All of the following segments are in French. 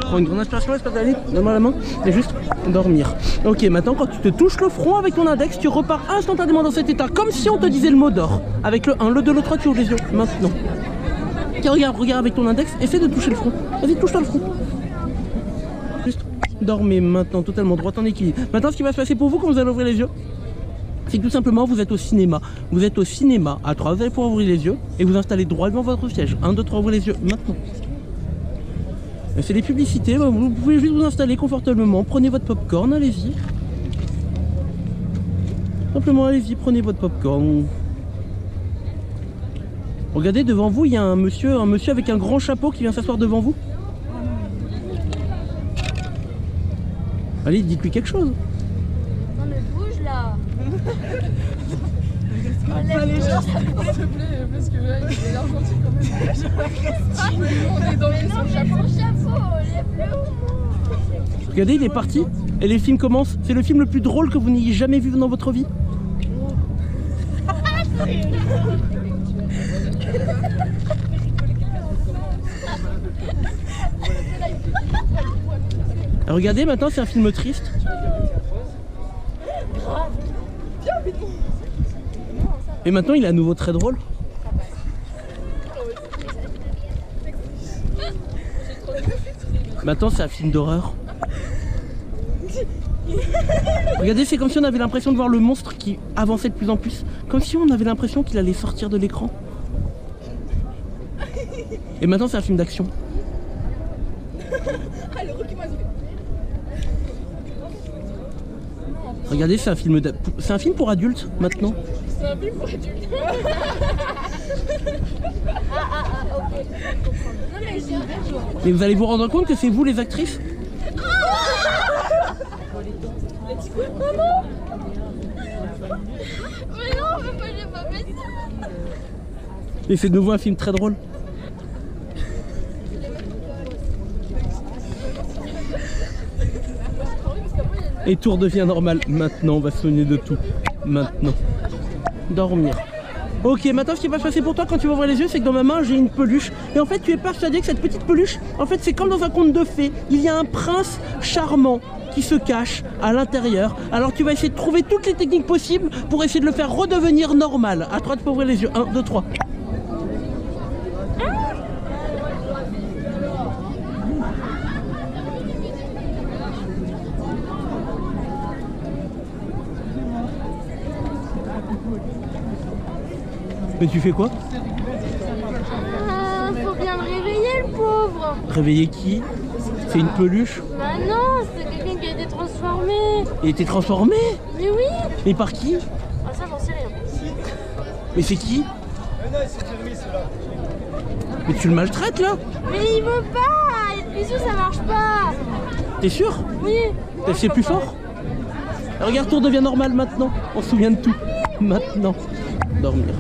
Prends une grande inspiration, laisse pas d'aller, donne-moi la main, et juste dormir. Ok, maintenant quand tu te touches le front avec ton index, tu repars instantanément dans cet état, comme si on te disait le mot d'or. Avec le 1, le 2, le 3, tu ouvres les yeux, maintenant. Tiens, regarde avec ton index, essaie de toucher le front. Vas-y, touche-toi le front. Juste dormez maintenant, totalement droit en équilibre. Maintenant, ce qui va se passer pour vous quand vous allez ouvrir les yeux, c'est que tout simplement vous êtes au cinéma. Vous êtes au cinéma, à 3, vous allez pouvoir ouvrir les yeux et vous installer droit devant votre siège. 1, 2, 3, ouvrez les yeux, maintenant. C'est des publicités, vous pouvez juste vous installer confortablement, prenez votre popcorn, allez-y. Simplement allez-y, prenez votre popcorn. Regardez devant vous, il y a un monsieur avec un grand chapeau qui vient s'asseoir devant vous. Allez, dites-lui quelque chose. Non mais bouge là. Allez, s'il te plaît, parce que là, il est l'air gentil quand même. On est dans son chapeau, lève-le. Regardez, il est parti et les films commencent. C'est le film le plus drôle que vous n'ayez jamais vu dans votre vie. Regardez, maintenant c'est un film triste. Et maintenant il est à nouveau très drôle. Maintenant c'est un film d'horreur. Regardez, c'est comme si on avait l'impression de voir le monstre qui avançait de plus en plus. Comme si on avait l'impression qu'il allait sortir de l'écran. Et maintenant c'est un film d'action. Regardez, c'est un film pour adultes maintenant. C'est un film pour adultes. Ok. Non mais c'est un peu. Mais vous allez vous rendre compte que c'est vous les actrices. Mais non, mais j'ai pas fait ça. Et c'est de nouveau un film très drôle. Et tout redevient normal. Maintenant, on va se soigner de tout. Maintenant. Dormir. Ok, maintenant ce qui va se passer pour toi quand tu vas ouvrir les yeux, c'est que dans ma main j'ai une peluche. Et en fait tu es persuadé que cette petite peluche, en fait c'est comme dans un conte de fées. Il y a un prince charmant qui se cache à l'intérieur. Alors tu vas essayer de trouver toutes les techniques possibles pour essayer de le faire redevenir normal. À toi de ouvrir les yeux. 1, 2, 3. Mais tu fais quoi? Faut bien le réveiller le pauvre. Réveiller qui? C'est une peluche? Bah non, c'est quelqu'un qui a été transformé. Il était transformé? Mais oui. Mais par qui? Ah ça j'en sais rien. Mais c'est qui? Mais tu le maltraites là? Mais il veut pas. Les bisous ça marche pas. T'es sûr? Oui. C'est plus fort? Regarde, tout devient normal maintenant. On se souvient de tout. Maintenant. Dormir.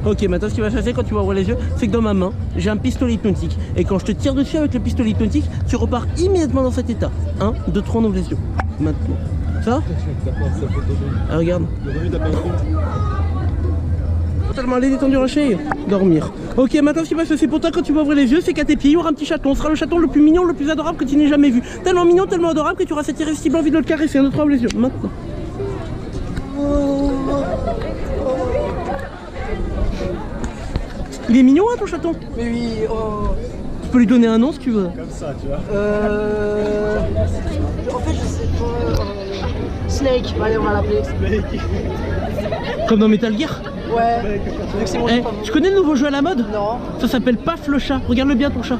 Ok, maintenant ce qui va se passer quand tu vas ouvrir les yeux, c'est que dans ma main, j'ai un pistolet hypnotique. Et quand je te tire dessus avec le pistolet hypnotique, tu repars immédiatement dans cet état. 1, 2, 3, on ouvre les yeux. Maintenant. Ça? Ah, regarde. Totalement allé détendu rocher. Dormir. Ok, maintenant ce qui va se passer pour toi quand tu vas ouvrir les yeux, c'est qu'à tes pieds, il y aura un petit chaton. Ce sera le chaton le plus mignon, le plus adorable que tu n'aies jamais vu. Tellement mignon, tellement adorable que tu auras cette irrésistible envie de le caresser. 1, 2, 3, ouvre les yeux. Maintenant. Il est mignon hein ton chaton? Mais oui, oh. Tu peux lui donner un nom si tu veux. Comme ça, tu vois. En fait, je sais pas. Snake, allez, on va l'appeler. Snake. Comme dans Metal Gear? Ouais. Vu que c'est mon jeu favori. Tu connais le nouveau jeu à la mode? Non. Ça s'appelle Paf le chat. Regarde-le bien ton chat.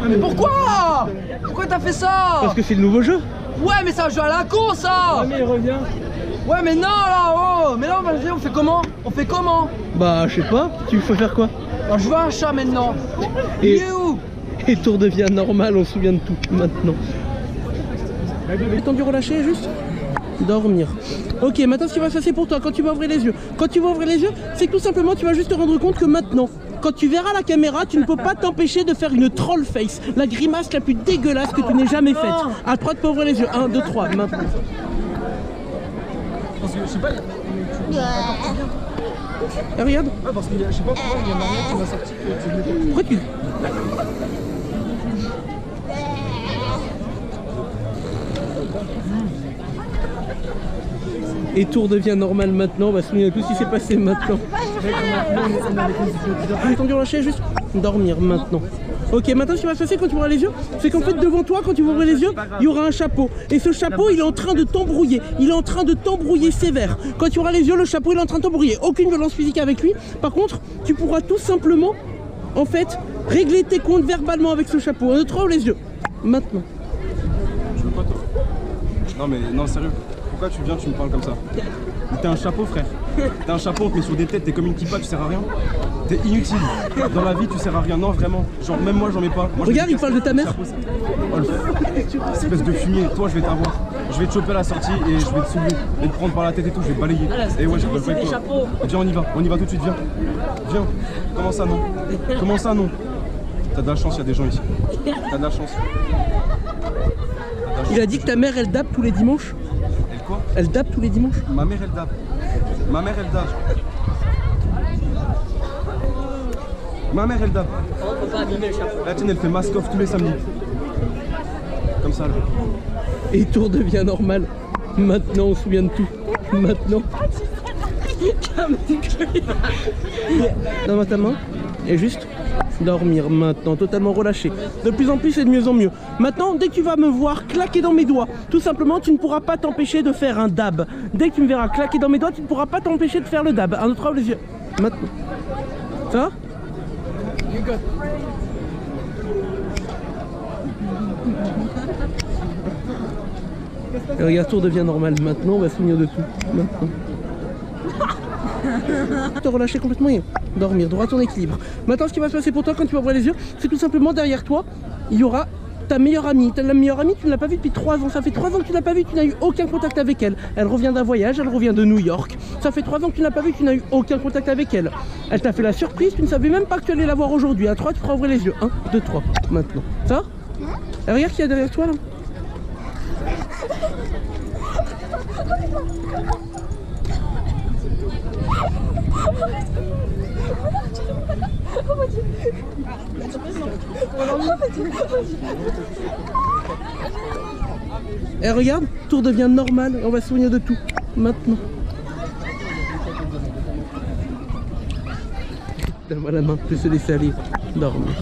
Mais pourquoi? Pourquoi t'as fait ça? Parce que c'est le nouveau jeu. Ouais, mais c'est un jeu à la con ça. mais il revient. Ouais, mais non là, oh. Mais là, vas-y, on fait comment? On fait comment? Bah, je sais pas. Tu veux faire quoi? Alors, je veux un chat maintenant. Il est où? Et tout redevient normal, on se souvient de tout maintenant. Détendu, relâché, juste dormir. Ok, maintenant ce qui va se passer pour toi quand tu vas ouvrir les yeux. Quand tu vas ouvrir les yeux, c'est que tout simplement tu vas juste te rendre compte que maintenant, quand tu verras la caméra, tu ne peux pas t'empêcher de faire une troll face, la grimace la plus dégueulasse que tu n'aies jamais faite. À toi de pas ouvrir les yeux. 1, 2, 3, maintenant. Et regarde. Ah, parce que je sais pas pourquoi il y a Maria qui m'a sorti que tu venais. Pourquoi tu... Et tout redevient normal maintenant, on va se souvenir de tout ce qui s'est passé maintenant. Attendu relâcher, juste dormir maintenant. Ok, maintenant ce qui va se passer quand tu ouvres les yeux, c'est qu'en fait devant toi, quand tu vas ouvrir les yeux, il y aura un chapeau. Et ce chapeau, il est en train de t'embrouiller. Il est en train de t'embrouiller sévère. Quand tu ouvras les yeux, le chapeau, il est en train de t'embrouiller. Aucune violence physique avec lui. Par contre, tu pourras tout simplement, en fait, régler tes comptes verbalement avec ce chapeau. Un, deux, trois, ouvre les yeux. Maintenant. Tu veux quoi, toi? Non, mais non, sérieux. Pourquoi tu viens, tu me parles comme ça? T'es un chapeau, frère. T'es un chapeau, on te met sur des têtes, t'es comme une kippa, tu sers à rien. T'es inutile. Dans la vie, tu sers à rien. Non, vraiment. Genre, même moi, j'en mets pas. Moi, regarde, il parle de ta mère. Oh, espèce de fumier. Toi, je vais t'avoir. Je vais te choper à la sortie et je vais te soulever et te prendre par la tête et tout. Je vais te balayer. Et ouais, je rigole pas avec toi. Viens, on y va. On y va tout de suite. Viens. Viens. Comment ça, non? Comment ça, non? T'as de la chance, il y a des gens ici. T'as de la chance. Il a dit que ta mère, elle dappe tous les dimanches. Elle quoi? Elle dappe tous les dimanches. Ma mère, elle dappe. Ma mère, elle dappe. Ma mère, elle dappe. La tienne, elle fait mask off tous les samedis. Comme ça, là. Et tout redevient normal. Maintenant, on se souvient de tout. Maintenant. Dans ta main. Et juste dormir maintenant, totalement relâché. De plus en plus et de mieux en mieux. Maintenant, dès que tu vas me voir claquer dans mes doigts, tout simplement, tu ne pourras pas t'empêcher de faire un dab. Dès que tu me verras claquer dans mes doigts, tu ne pourras pas t'empêcher de faire le dab. Un autre, ouvre les yeux. Maintenant. Ça va? Et regarde, tout devient normal. Maintenant, on va se souvenir de tout. Maintenant. Te relâcher complètement et dormir, droit ton équilibre. Maintenant, ce qui va se passer pour toi quand tu vas ouvrir les yeux, c'est tout simplement derrière toi, il y aura ta meilleure amie. La meilleure amie, tu ne l'as pas vue depuis 3 ans. Ça fait 3 ans que tu ne l'as pas vue, tu n'as eu aucun contact avec elle. Elle revient d'un voyage, elle revient de New York. Ça fait 3 ans que tu ne l'as pas vue, tu n'as eu aucun contact avec elle. Elle t'a fait la surprise, tu ne savais même pas que tu allais la voir aujourd'hui. À 3, tu feras ouvrir les yeux. 1, 2, 3. Maintenant. Ça va? Et regarde qui y a derrière toi là. Et regarde, tout redevient normal, on va se souvenir de tout, maintenant. Donne-moi la main, je vais se laisser aller dormir.